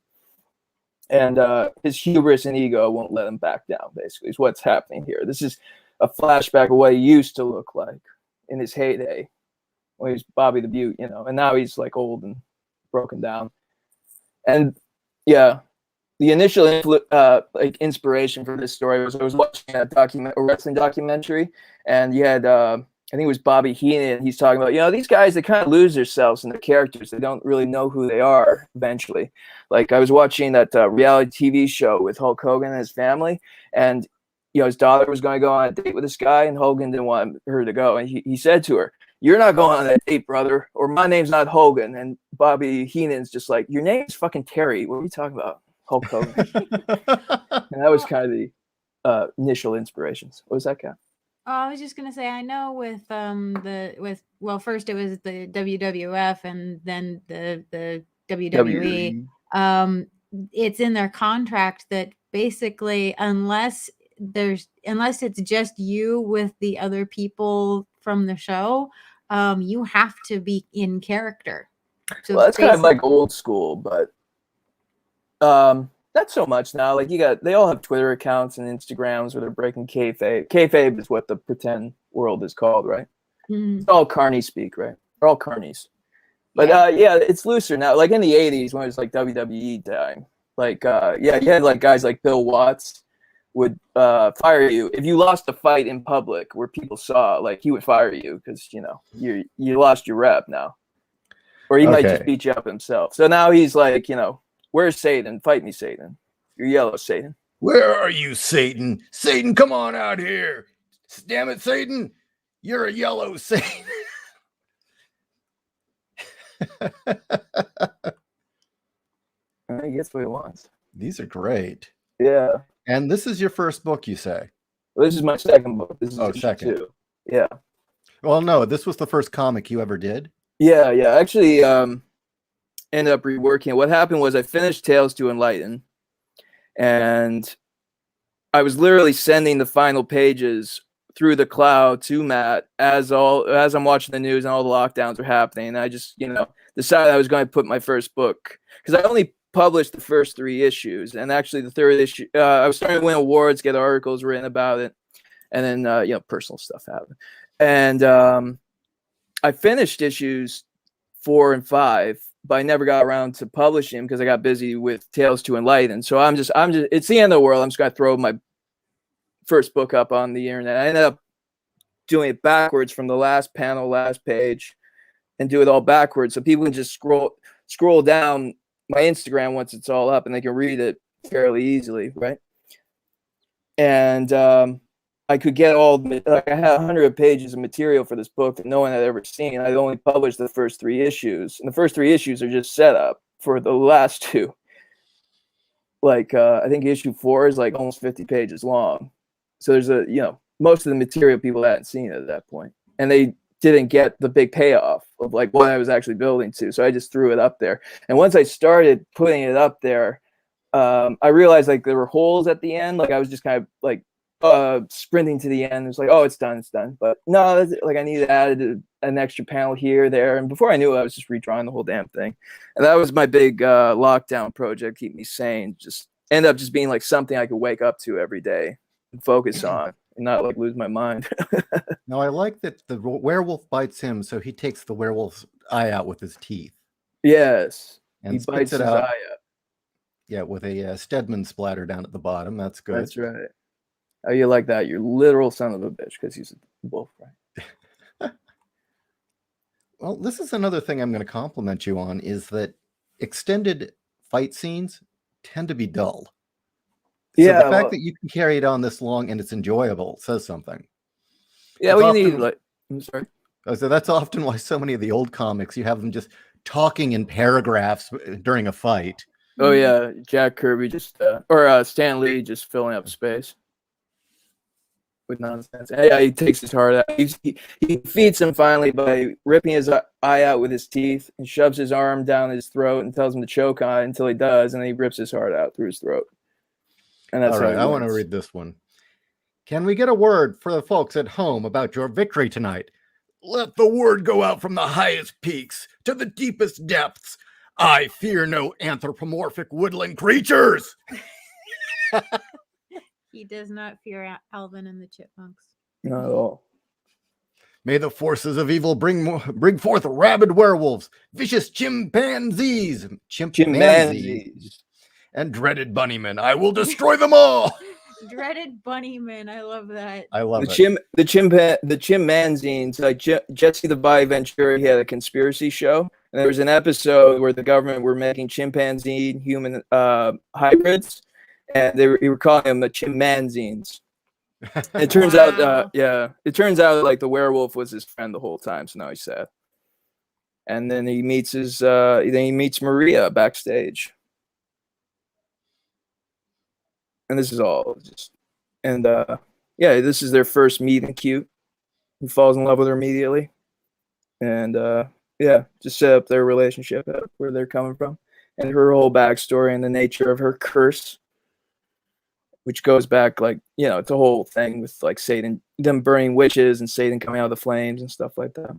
And his hubris and ego won't let him back down, basically, is what's happening here. This is a flashback of what he used to look like in his heyday when he was Bobby the Beaut, you know, and now he's like old and broken down. And yeah, the initial like inspiration for this story was I was watching a wrestling documentary, and you had I think it was Bobby Heenan. He's talking about, you know, these guys, they kind of lose themselves in their characters. They don't really know who they are eventually. Like I was watching that reality TV show with Hulk Hogan and his family, and you know, his daughter was going to go on a date with this guy, and Hogan didn't want her to go. And he said to her, "You're not going on that date, brother, or my name's not Hogan." And Bobby Heenan's just like, "Your name's fucking Terry. What are we talking about, Hulk Hogan?" And that was kind of the initial inspirations. What was that, Kat?
I was just gonna say, I know with first it was the WWF and then the WWE. It's in their contract that basically unless it's just you with the other people from the show, you have to be in character. So
well, that's kind of like old school, but not so much now. Like they all have Twitter accounts and Instagrams where they're breaking kayfabe. Kayfabe is what the pretend world is called, right? It's all carny speak, right? They're all carnies. But yeah, it's looser now. Like in the 80s when it was like WWE time, like you had like guys like Bill Watts would fire you if you lost a fight in public where people saw. Like he would fire you because you know you lost your rep now, or he might just beat you up himself. So now he's like, you know, where's Satan? Fight me, Satan. You're yellow, Satan.
Where are you, Satan? Satan, come on out here. Damn it, Satan. You're a yellow Satan.
He gets what he wants.
These are great.
Yeah.
And this is your first book, you say?
Well, this is my second book. This is
second.
2. Yeah.
Well, no, this was the first comic you ever did?
Yeah. Actually, ended up reworking it. What happened was I finished Tales to Enlighten, and I was literally sending the final pages through the cloud to Matt as I'm watching the news and all the lockdowns are happening. And I just, you know, decided I was going to put my first book, because I only published the first 3 issues, and actually the 3rd issue I was starting to win awards, get articles written about it, and then you know, personal stuff happened, and I finished issues 4 and 5, but I never got around to publishing because I got busy with Tales to Enlighten. So I'm just it's the end of the world. I'm just gonna throw my first book up on the internet. I ended up doing it backwards from the last panel, last page, and do it all backwards, so people can just scroll down my Instagram once it's all up, and they can read it fairly easily, right? And I could get I had 100 pages of material for this book that no one had ever seen. I only published the first 3 issues, and the first 3 issues are just set up for the last 2. Like I think issue 4 is like almost 50 pages long. So there's most of the material people hadn't seen at that point, and they didn't get the big payoff of like what I was actually building to. So I just threw it up there. And once I started putting it up there, I realized like there were holes at the end. Like I was just kind of like sprinting to the end. It's like, oh, it's done. But no, like I needed to add an extra panel here, there. And before I knew it, I was just redrawing the whole damn thing. And that was my big lockdown project, keep me sane. Just end up just being like something I could wake up to every day and focus on, and not like lose my mind.
Now, I like that the werewolf bites him, so he takes the werewolf's eye out with his teeth.
Yes.
And
he bites his eye out.
Yeah, with a Stedman splatter down at the bottom. That's good.
That's right. How you like that? You're literal son of a bitch, because he's a wolf, right?
Well, this is another thing I'm going to compliment you on, is that extended fight scenes tend to be dull. So
Yeah,
the fact that you can carry it on this long and it's enjoyable says something.
Yeah,
It's
well, you
often,
need, like, I'm sorry.
So that's often why so many of the old comics, you have them just talking in paragraphs during a fight.
Oh yeah, Jack Kirby just or Stan Lee just filling up space with nonsense. And yeah, he takes his heart out. He feeds him finally by ripping his eye out with his teeth and shoves his arm down his throat and tells him to choke on it until he does, and then he rips his heart out through his throat. And that's
All right, I want to read this one. Can we get a word for the folks at home about your victory tonight? Let the word go out from the highest peaks to the deepest depths. I fear no anthropomorphic woodland creatures.
He does not fear Alvin and the Chipmunks.
Not at all.
May the forces of evil bring forth rabid werewolves, vicious chimpanzees, and dreaded bunnymen. I will destroy them all.
Dreaded bunnymen. I love that.
I love it.
The chimpanzees, like Jesse the Body Ventura, he had a conspiracy show, and there was an episode where the government were making chimpanzee human hybrids, and they were calling them the chimpanzees. It turns out, it turns out like the werewolf was his friend the whole time, so now he's sad. And then he meets Maria backstage. And this is all just, and this is their first meet and cute. He falls in love with her immediately, and just set up their relationship, where they're coming from, and her whole backstory and the nature of her curse, which goes back it's a whole thing with like Satan, them burning witches and Satan coming out of the flames and stuff like that.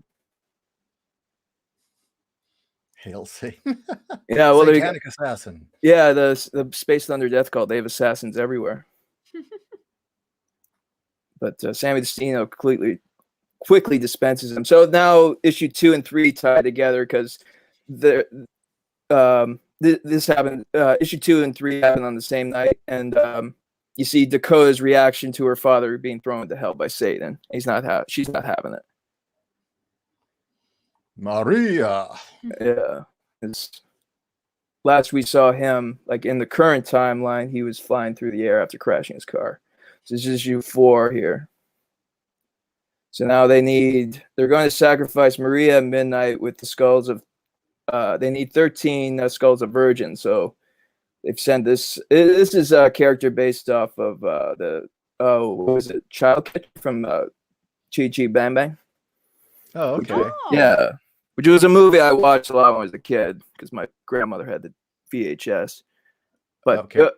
Hail Satan.
Yeah, well,
Satanic assassin.
Yeah, the Space Thunder Death Cult, they have assassins everywhere. But Sammy Destino quickly dispenses them. So now issue 2 and 3 tie together because this happened. Issue 2 and 3 happened on the same night, and you see Dakota's reaction to her father being thrown into hell by Satan. She's not having it.
Maria.
Yeah. Last we saw him, like in the current timeline, he was flying through the air after crashing his car. So this is issue 4 here. So now they're going to sacrifice Maria at midnight with the skulls of, they need 13 skulls of virgins. So they've sent this. This is a character based off of what was it? Child Catcher from Chi Chi Bang Bang.
Oh, okay.
Oh.
Yeah. Which was a movie I watched a lot when I was a kid because my grandmother had the VHS. But
Okay.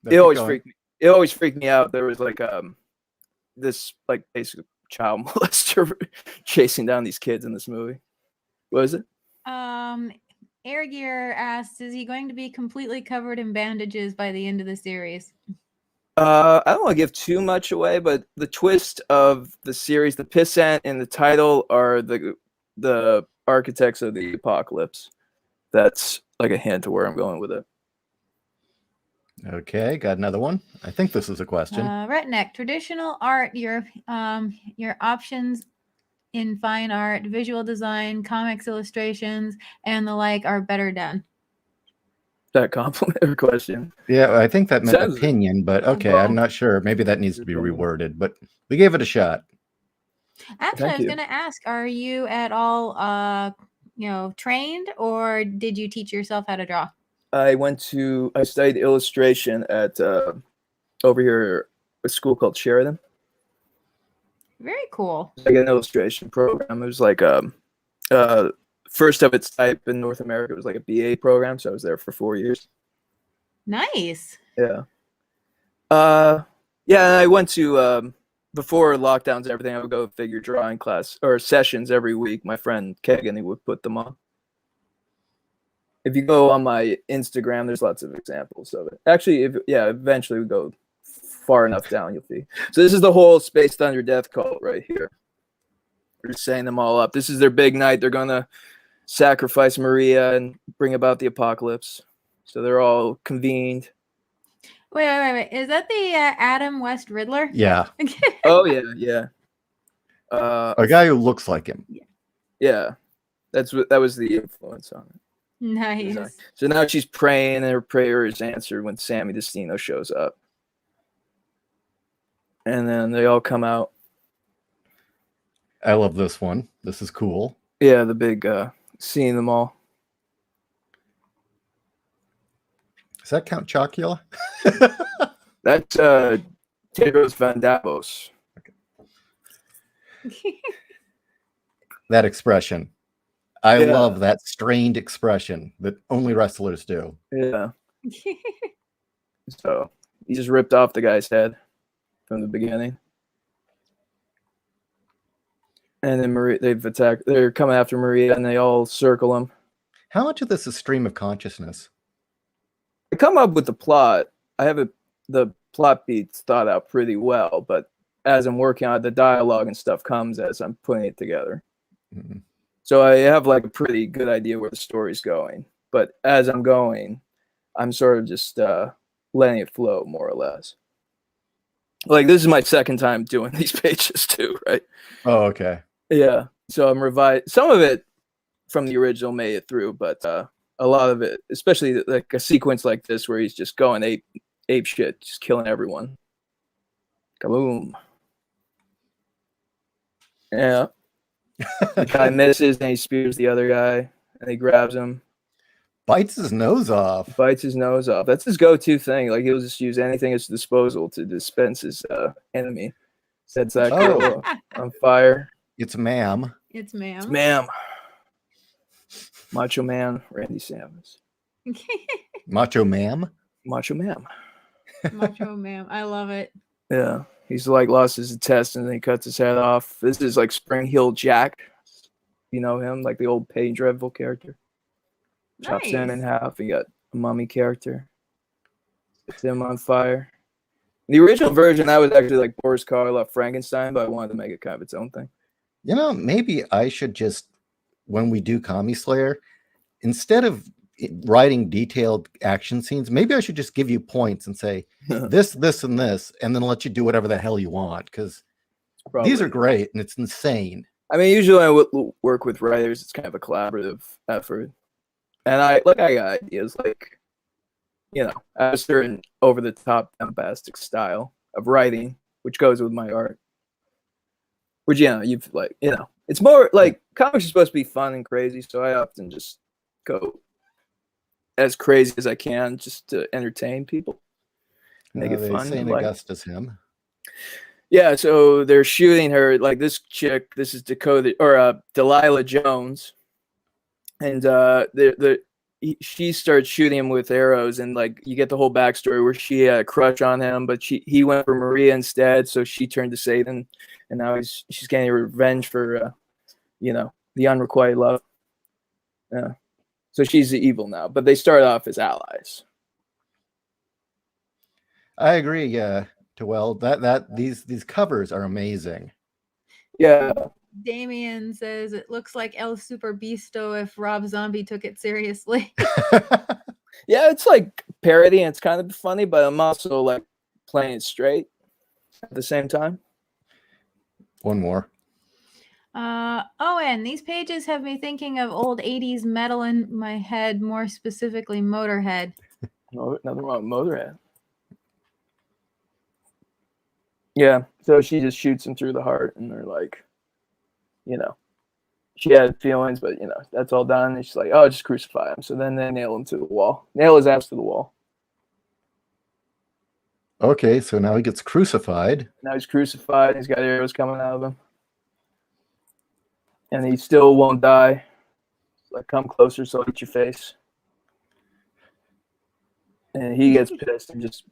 it always freaked me out. There was like this like basically child molester chasing down these kids in this movie. What is it?
Air Gear asks, is he going to be completely covered in bandages by the end of the series?
I don't want to give too much away, but the twist of the series, the Pissant and the title are the architects of the apocalypse. That's like a hint to where I'm going with it.
Okay, got another one. I think this is a question.
Retneck, traditional art, your options in fine art, visual design, comics, illustrations, and the like are better done.
That compliment or question?
Yeah, I think that meant
Sounds-
opinion, but okay, I'm not sure. Maybe that needs to be reworded, but we gave it a shot.
Actually, I
Thank
was
you.
going to ask, are you at all, trained, or did you teach yourself how to draw?
I studied illustration at over here, a school called Sheridan.
Very cool.
Like an illustration program. It was like first of its type in North America. It was like a BA program, so I was there for 4 years.
Nice.
Yeah. And I went to before lockdowns and everything, I would go figure drawing class or sessions every week. My friend Kegan, he would put them on. If you go on my Instagram, there's lots of examples of it. Actually, eventually we go far enough down, you'll see. So this is the whole Space Thunder Death Cult right here. We're just setting them all up. This is their big night. They're gonna sacrifice Maria and bring about the apocalypse. So they're all convened.
Wait. Is that the Adam West Riddler?
Yeah,
Oh yeah.
a guy who looks like him.
Yeah, that was the influence on it.
Nice.
So now she's praying, and her prayer is answered when Sammy Destino shows up. And then they all come out.
I love this one. This is cool.
Yeah, the big seeing them all.
Does that count Chocula?
That's Tedros Van Davos.
That expression. I
Yeah.
love that strained expression that only wrestlers do.
Yeah. So he just ripped off the guy's head from the beginning. And then Maria, they've attacked. They're coming after Maria, and they all circle him.
How much of this is stream of consciousness?
I come up with the plot. I have the plot beats thought out pretty well, but as I'm working on it, the dialogue and stuff comes as I'm putting it together.
Mhm.
So I have like a pretty good idea where the story's going. But as I'm going, I'm sort of just letting it flow more or less. Like this is my second time doing these pages too, right?
Oh, okay.
Yeah. So I'm revising some of it from the original made it through, but a lot of it, especially like a sequence like this where he's just going ape shit, just killing everyone. Kaboom. Yeah. The guy misses and he spears the other guy and he grabs him,
Bites his nose off.
bites his nose off. That's his go-to thing. Like he'll just use anything at his disposal to dispense his enemy. Sets that girl on fire.
It's ma'am.
It's ma'am.
Ma'am. Macho Man, Randy Savage.
Macho ma'am.
Macho Man.
Macho ma'am. I love it.
Yeah. He's like lost his intestines and then he cuts his head off. This is like Spring Heel Jack. You know him, like the old Paige Dreadful character. Chops him in
Nice.
half. You got a mummy character. Sets him on fire. The original version, that was actually like Boris Karloff Frankenstein, but I wanted to make it kind of its own thing.
You know, maybe I should just, when we do Commie Slayer, instead of writing detailed action scenes, maybe I should just give you points and say this, and this, and then let you do whatever the hell you want, because these are great and it's insane.
I mean, usually when I work with writers, it's kind of a collaborative effort. And I got ideas like, you know, I have a certain over-the-top bombastic style of writing, which goes with my art. Which, you know, it's more like comics are supposed to be fun and crazy, so I often just go as crazy as I can just to entertain people. Make it
They
fun.
St.
Like,
Augustus him.
yeah, so they're shooting her, like this chick, this is Delilah Jones. And she starts shooting him with arrows, and like you get the whole backstory where she had a crush on him, but he went for Maria instead, so she turned to Satan, and now she's getting revenge for the unrequited love. Yeah, so she's the evil now, but they start off as allies.
I agree. Yeah, Towell. These covers are amazing.
Yeah.
Damien says it looks like El Super Beasto if Rob Zombie took it seriously.
Yeah, it's like parody and it's kind of funny, but I'm also like playing it straight at the same time.
One more.
Owen, these pages have me thinking of old 80s metal in my head, more specifically Motorhead.
No, nothing wrong with Motorhead. Yeah, so she just shoots him through the heart, and they're like, she had feelings, but that's all done. And she's like, oh, just crucify him. So then they nail him to the wall. Nail his ass to the wall.
Okay, so now he gets crucified.
Now he's crucified. He's got arrows coming out of him. And he still won't die. Like, come closer so I'll eat your face. And he gets pissed and just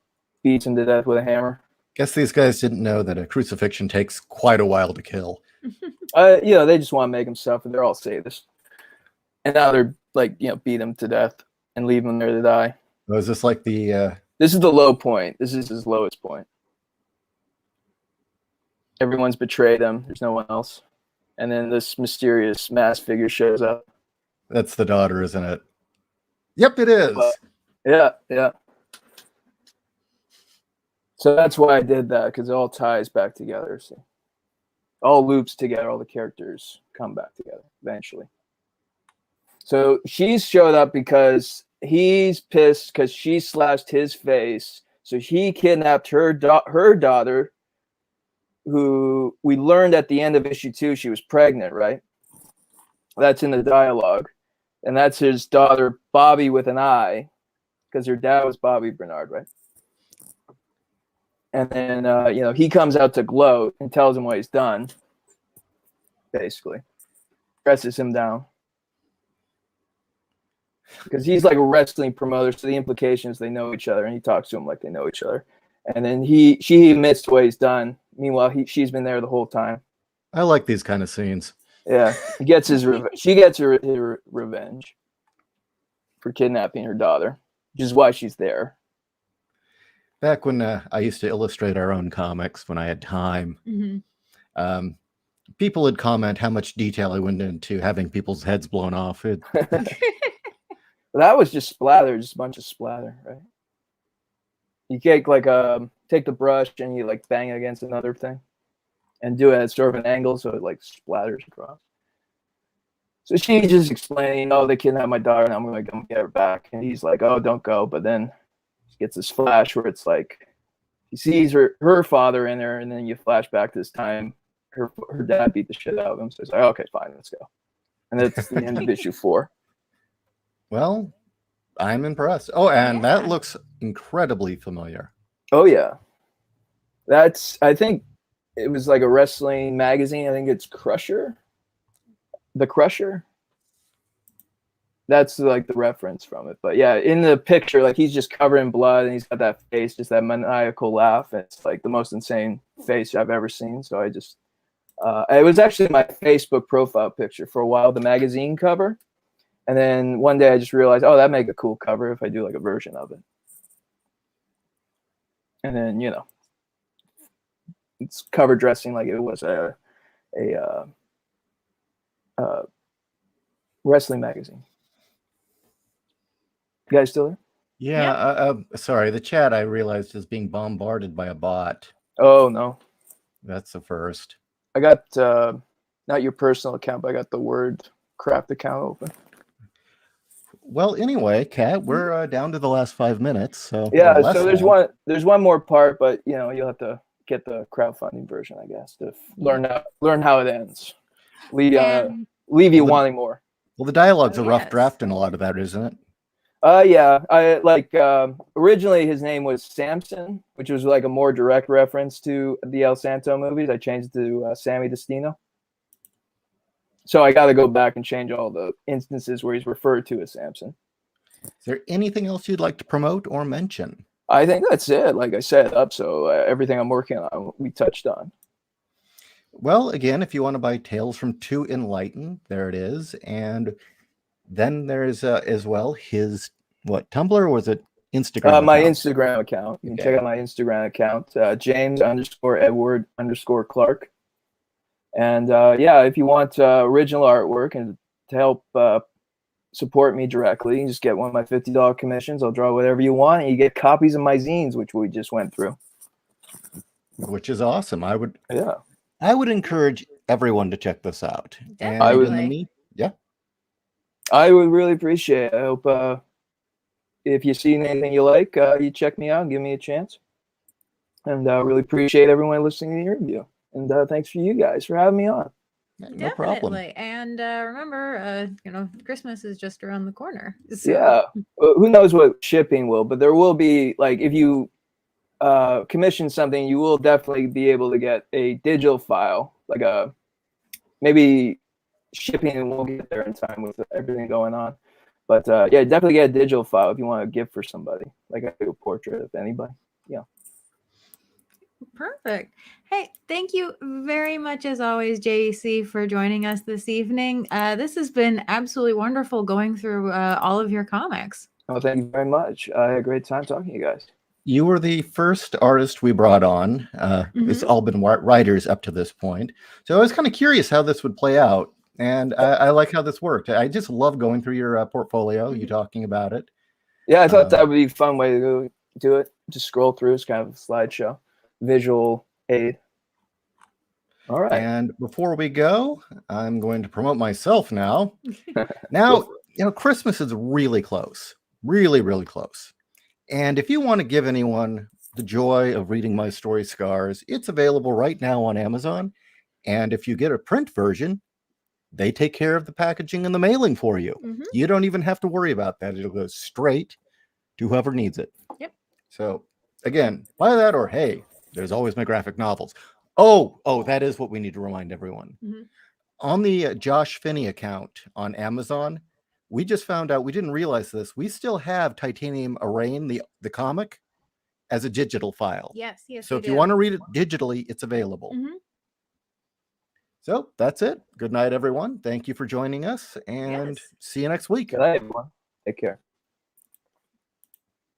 beats him to death with a hammer.
Guess these guys didn't know that a crucifixion takes quite a while to kill.
They just want to make him suffer. They're all sadists. And now they're like, beat him to death and leave him there to die.
Oh, is this like the
This is the low point. This is his lowest point. Everyone's betrayed him. There's no one else. And then this mysterious masked figure shows up.
that's the daughter, isn't it? Yep, it is.
Yeah. So that's why I did that, because it all ties back together. So all loops together, all the characters come back together eventually. So she's showed up because he's pissed because she slashed his face. So he kidnapped her daughter who we learned at the end of issue 2 she was pregnant, right? That's in the dialogue. And that's his daughter, Bobby with an I, because her dad was Bobby Bernard, right? And then, you know, he comes out to gloat and tells him what he's done, basically. Dresses him down. Because he's like a wrestling promoter, so the implication is they know each other, and he talks to him like they know each other. And then she admits to what he's done. Meanwhile, she's been there the whole time.
I like these kind of scenes.
Yeah, he gets his she gets her revenge for kidnapping her daughter, which is why she's there.
Back when I used to illustrate our own comics when I had time, people would comment how much detail I went into having people's heads blown off.
That was just splatter, just a bunch of splatter, right? You take like take the brush and you like bang it against another thing, and do it at sort of an angle so it like splatters across. So she's just explaining, oh, they kidnapped my daughter and I'm gonna go get her back. And he's like, oh, don't go. But then he gets this flash where it's like he sees her father in there, and then you flash back to this time her dad beat the shit out of him. So he's like, okay, fine, let's go. And that's the end of issue 4.
Well, I'm impressed. Oh, and that looks incredibly familiar.
Oh yeah, I think it was like a wrestling magazine. I think it's Crusher. The Crusher. That's like the reference from it. But yeah, in the picture, like he's just covered in blood and he's got that face, just that maniacal laugh. It's like the most insane face I've ever seen. So I just, it was actually my Facebook profile picture for a while, the magazine cover. And then one day I just realized, oh, that'd make a cool cover if I do like a version of it. And then, you know, it's cover dressing like it was a wrestling magazine. You guys still there?
Yeah, sorry, the chat I realized is being bombarded by a bot.
Oh, no.
That's the first.
I got, not your personal account, but I got the Wordcraft account open.
Well, anyway, Kat, we're down to the last 5 minutes. So
yeah, so there's one more part, but you know, you'll have to get the crowdfunding version, I guess, to learn how it ends. Leave you wanting more.
Well, the dialogue's a rough draft in a lot of that, isn't it?
Yeah. I like originally his name was Samson, which was like a more direct reference to the El Santo movies. I changed it to Sammy Destino. So I got to go back and change all the instances where he's referred to as Samson.
Is there anything else you'd like to promote or mention?
I think that's it. Like I said, so everything I'm working on, we touched on.
Well, again, if you want to buy Tales from To Enlighten, there it is. And then there's as well his, Tumblr, or was it Instagram?
My Instagram account. You can check out my Instagram account, James_Edward_Clark. And yeah, if you want original artwork and to help support me directly, you just get one of my $50 commissions. I'll draw whatever you want, and you get copies of my zines, which we just went through.
Which is awesome. I would encourage everyone to check this out.
Definitely.
I would really appreciate it. I hope if you see anything you like, you check me out and give me a chance. And I really appreciate everyone listening to the interview. And thanks for you guys for having me on.
No problem.
And remember, Christmas is just around the corner. So.
Yeah. Who knows what shipping will, but there will be, like, if you commission something, you will definitely be able to get a digital file, like maybe shipping won't get there in time with everything going on. But yeah, definitely get a digital file if you want a gift for somebody, like I do a portrait of anybody. Yeah.
Perfect. Hey, thank you very much, as always, JEC, for joining us this evening. This has been absolutely wonderful going through all of your comics.
Oh, thank you very much. I had a great time talking to you guys.
You were the first artist we brought on. It's all been writers up to this point. So I was kind of curious how this would play out. And I like how this worked. I just love going through your portfolio, you talking about it.
Yeah, I thought that would be a fun way to go do it. Just scroll through. It's kind of a slideshow. Visual aid. All right.
And before we go, I'm going to promote myself now. Now, Christmas is really close. Really, really close. And if you want to give anyone the joy of reading my story Scars. It's available right now on Amazon. And if you get a print version, they take care of the packaging and the mailing for you.
Mhm.
You don't even have to worry about that. It'll go straight to whoever needs it.
Yep.
So again, buy that, or hey, there's always my graphic novels. Oh, that is what we need to remind everyone.
Mhm.
On the Josh Finney account on Amazon, we just found out, we didn't realize this, we still have Titanium Arraign, the comic, as a digital file.
Yes.
So
we
if you
do.
want to read it digitally, it's available.
Mhm.
So that's it. Good night, everyone. Thank you for joining us, and
Yes.
see you next week.
Good night, everyone. Take care.